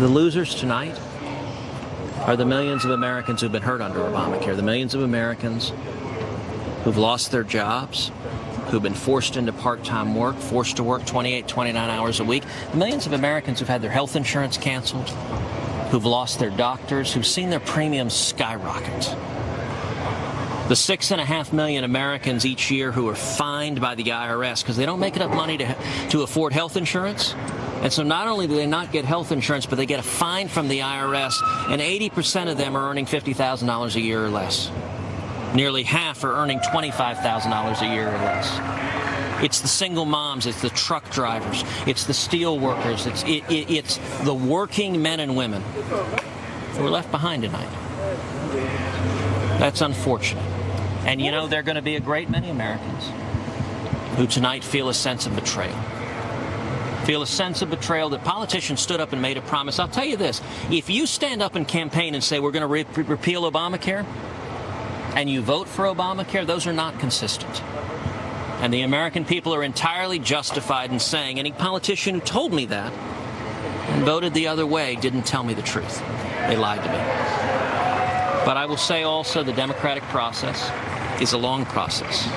The losers tonight are the millions of Americans who've been hurt under Obamacare, the millions of Americans who've lost their jobs, who've been forced into part-time work, forced to work 28, 29 hours a week, the millions of Americans who've had their health insurance canceled, who've lost their doctors, who've seen their premiums skyrocket. The 6.5 million Americans each year who are fined by the IRS because they don't make enough money to afford health insurance. And so not only do they not get health insurance, but they get a fine from the IRS, and 80% of them are earning $50,000 a year or less. Nearly half are earning $25,000 a year or less. It's the single moms, it's the truck drivers, it's the steel workers, it's the working men and women who are left behind tonight. That's unfortunate. And you know, there are going to be a great many Americans who tonight feel a sense of betrayal. Feel a sense of betrayal that politicians stood up and made a promise. I'll tell you this, if you stand up and campaign and say we're going to repeal Obamacare, and you vote for Obamacare, those are not consistent. And the American people are entirely justified in saying any politician who told me that and voted the other way didn't tell me the truth. They lied to me. But I will say also the democratic process is a long process.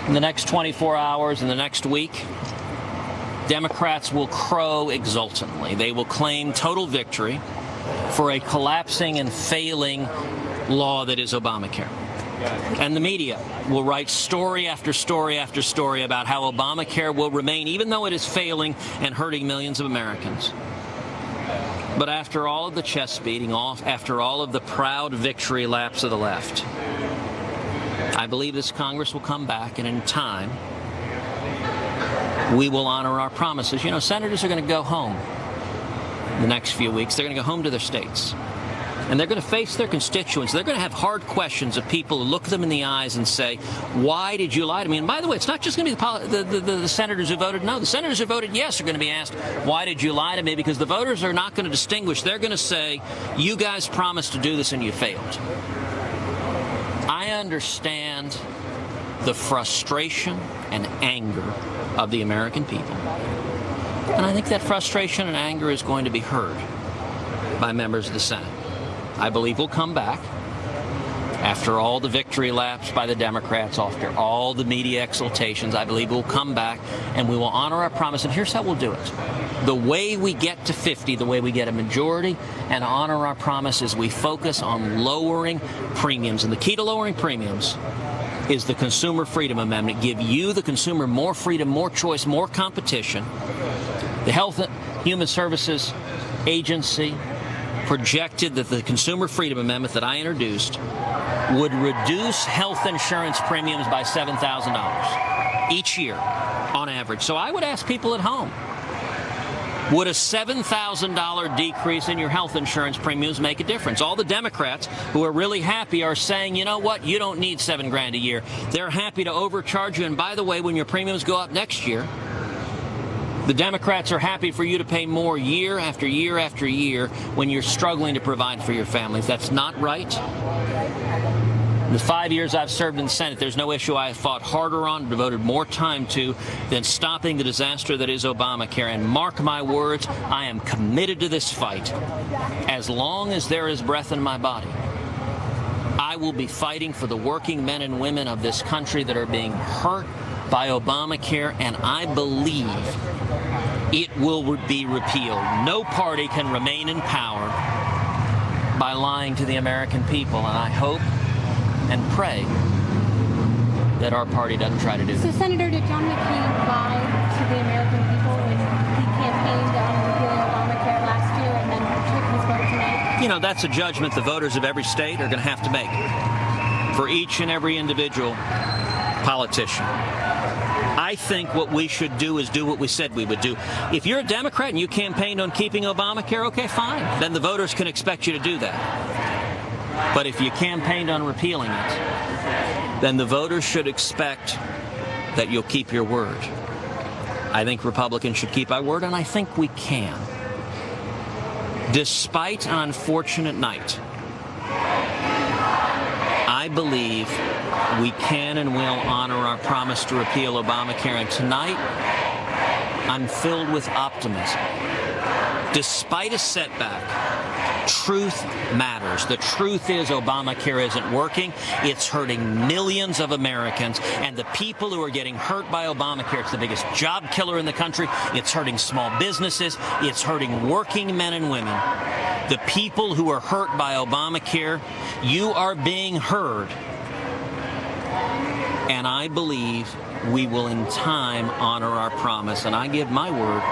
In the next 24 hours, in the next week, Democrats will crow exultantly. They will claim total victory for a collapsing and failing law that is Obamacare. And the media will write story after story after story about how Obamacare will remain, even though it is failing and hurting millions of Americans. But after all of the chest beating off, after all of the proud victory laps of the left, I believe this Congress will come back, and in time, we will honor our promises. You know, senators are going to go home in the next few weeks. They're going to go home to their states. And they're going to face their constituents. They're going to have hard questions of people who look them in the eyes and say, why did you lie to me? And by the way, it's not just going to be the senators who voted no. The senators who voted yes are going to be asked, why did you lie to me? Because the voters are not going to distinguish. They're going to say, you guys promised to do this and you failed. I understand the frustration and anger of the American people. And I think that frustration and anger is going to be heard by members of the Senate. I believe we'll come back after all the victory laps by the Democrats, after all the media exultations. I believe we'll come back and we will honor our promise. And here's how we'll do it. The way we get to 50, the way we get a majority and honor our promise is we focus on lowering premiums. And the key to lowering premiums is the Consumer Freedom Amendment. Give you, the consumer, more freedom, more choice, more competition. The Health and Human Services Agency projected that the Consumer Freedom Amendment that I introduced would reduce health insurance premiums by $7,000 each year on average. So I would ask people at home, would a $7,000 decrease in your health insurance premiums make a difference? All the Democrats who are really happy are saying, you know what, you don't need $7,000 a year. They're happy to overcharge you. And by the way, when your premiums go up next year, the Democrats are happy for you to pay more year after year after year when you're struggling to provide for your families. That's not right. In the 5 years I've served in the Senate, there's no issue I have fought harder on, devoted more time to, than stopping the disaster that is Obamacare. And mark my words, I am committed to this fight. As long as there is breath in my body, I will be fighting for the working men and women of this country that are being hurt by Obamacare, and I believe it will be repealed. No party can remain in power by lying to the American people, and I hope and pray that our party doesn't try to do that. So, Senator, did John McCain lie to the American people when he campaigned on repealing Obamacare last year and then took his vote tonight? You know, that's a judgment the voters of every state are going to have to make for each and every individual politician. I think what we should do is do what we said we would do. If you're a Democrat and you campaigned on keeping Obamacare, okay, fine. Then the voters can expect you to do that. But if you campaigned on repealing it, then the voters should expect that you'll keep your word. I think Republicans should keep our word, and I think we can. Despite an unfortunate night, I believe we can and will honor our promise to repeal Obamacare. And tonight, I'm filled with optimism Despite a setback, truth matters. The truth is Obamacare isn't working. It's hurting millions of Americans. And the people who are getting hurt by Obamacare, it's the biggest job killer in the country. It's hurting small businesses. It's hurting working men and women. The people who are hurt by Obamacare, you are being heard. And I believe we will in time honor our promise. And I give my word,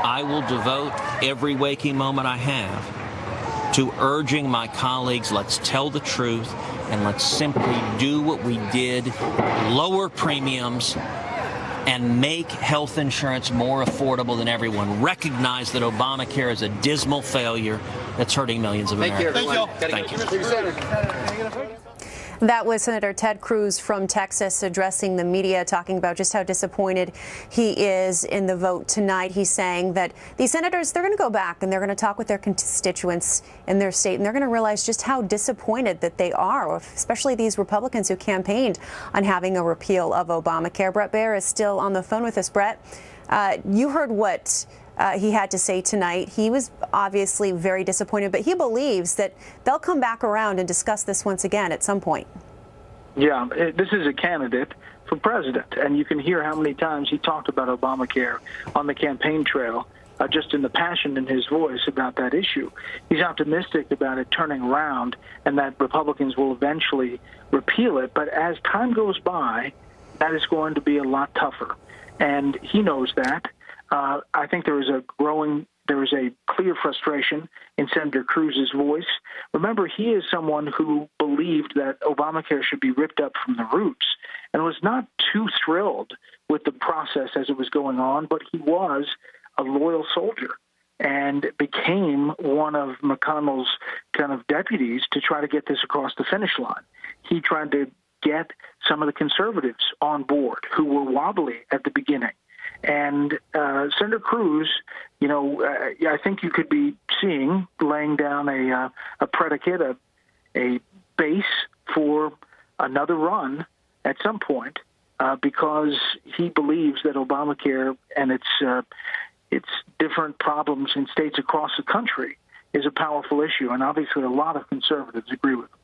I will devote every waking moment I have to urging my colleagues, let's tell the truth and let's simply do what we did, lower premiums and make health insurance more affordable than everyone. Recognize that Obamacare is a dismal failure that's hurting millions of Americans. Thank you. That was Senator Ted Cruz from Texas addressing the media, talking about just how disappointed he is in the vote tonight. He's saying that these senators, they're going to go back and they're going to talk with their constituents in their state, and they're going to realize just how disappointed that they are, especially these Republicans who campaigned on having a repeal of Obamacare. Brett Baer is still on the phone with us. Brett, you heard what he had to say tonight. He was obviously very disappointed, but he believes that they'll come back around and discuss this once again at some point. Yeah, this is a candidate for president, and you can hear how many times he talked about Obamacare on the campaign trail, just in the passion in his voice about that issue. He's optimistic about it turning around and that Republicans will eventually repeal it, but as time goes by, that is going to be a lot tougher, and he knows that. I think there is a clear frustration in Senator Cruz's voice. Remember, he is someone who believed that Obamacare should be ripped up from the roots and was not too thrilled with the process as it was going on, but he was a loyal soldier and became one of McConnell's kind of deputies to try to get this across the finish line. He tried to get some of the conservatives on board who were wobbly at the beginning. And Senator Cruz, I think you could be seeing laying down a predicate, a base for another run at some point, because he believes that Obamacare and its different problems in states across the country is a powerful issue, and obviously a lot of conservatives agree with him.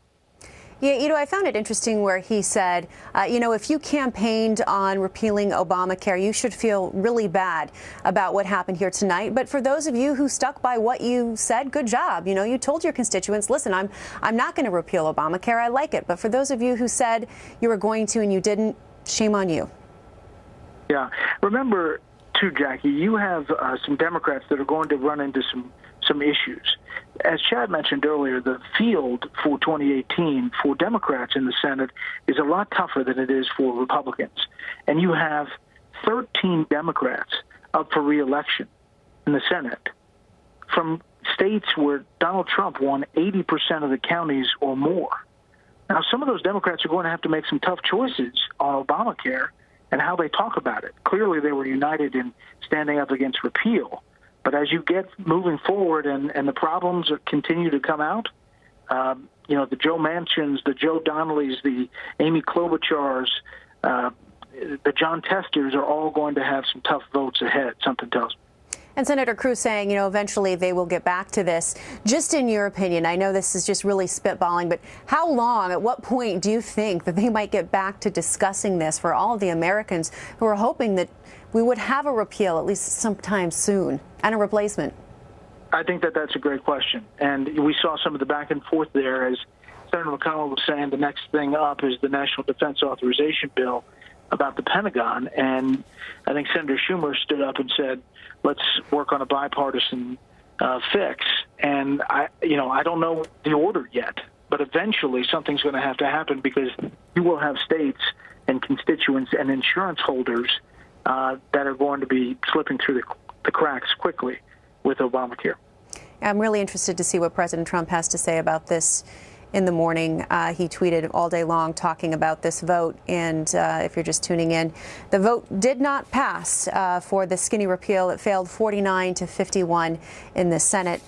Yeah, I found it interesting where he said, if you campaigned on repealing Obamacare, you should feel really bad about what happened here tonight. But for those of you who stuck by what you said, good job. You told your constituents, listen, I'm not going to repeal Obamacare. I like it. But for those of you who said you were going to and you didn't, shame on you. Yeah. Remember, too, Jackie, you have some Democrats that are going to run into some issues. As Chad mentioned earlier, the field for 2018 for Democrats in the Senate is a lot tougher than it is for Republicans. And you have 13 Democrats up for re-election in the Senate from states where Donald Trump won 80% of the counties or more. Now, some of those Democrats are going to have to make some tough choices on Obamacare and how they talk about it. Clearly, they were united in standing up against repeal. But as you get moving forward and the problems continue to come out, the Joe Manchins, the Joe Donnellys, the Amy Klobuchars, the John Testers are all going to have some tough votes ahead, something tells me. And Senator Cruz saying, eventually they will get back to this. Just in your opinion, I know this is just really spitballing, but how long, at what point do you think that they might get back to discussing this for all of the Americans who are hoping that we would have a repeal at least sometime soon and a replacement? I think that's a great question. And we saw some of the back and forth there as Senator McConnell was saying the next thing up is the National Defense Authorization Bill about the Pentagon. And I think Senator Schumer stood up and said, let's work on a bipartisan fix. And I don't know the order yet, but eventually something's going to happen because you will have states and constituents and insurance holders that are going to be slipping through the cracks quickly with Obamacare. I'm really interested to see what President Trump has to say about this in the morning. He tweeted all day long talking about this vote. And if you're just tuning in, the vote did not pass for the skinny repeal. It failed 49 to 51 in the Senate.